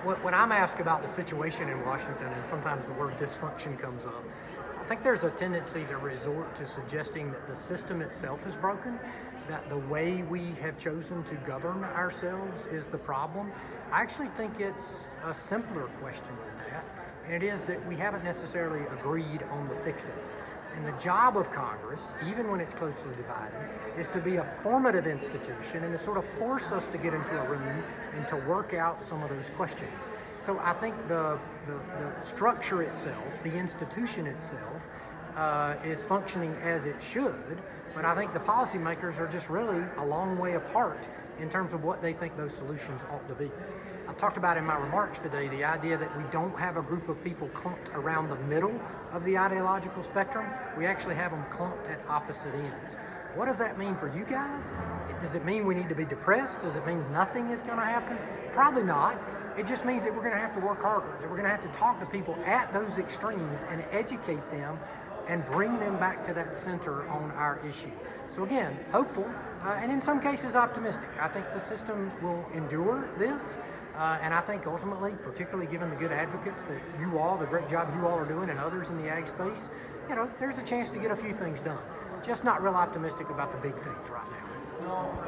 When I'm asked about the situation in Washington, and sometimes the word dysfunction comes up, I think there's a tendency to resort to suggesting that the system itself is broken, that the way we have chosen to govern ourselves is the problem. I actually think it's a simpler question than that, and it is that we haven't necessarily agreed on the fixes. And the job of Congress, even when it's closely divided, is to be a formative institution and to sort of force us to get into a room and to work out some of those questions. So I think the structure itself, the institution itself, is functioning as it should, but I think the policymakers are just really a long way apart in terms of what they think those solutions ought to be. I talked about in my remarks today the idea that we don't have a group of people clumped around the middle of the ideological spectrum. We actually have them clumped at opposite ends. What does that mean for you guys? Does it mean we need to be depressed? Does it mean nothing is going to happen? Probably not. It just means that we're going to have to work harder, that we're going to have to talk to people at those extremes and educate them and bring them back to that center on our issue. So again, hopeful, and in some cases optimistic. I think the system will endure this, and I think ultimately, particularly given the good advocates that you all, the great job you all are doing, and others in the ag space, there's a chance to get a few things done. Just not real optimistic about the big things right now.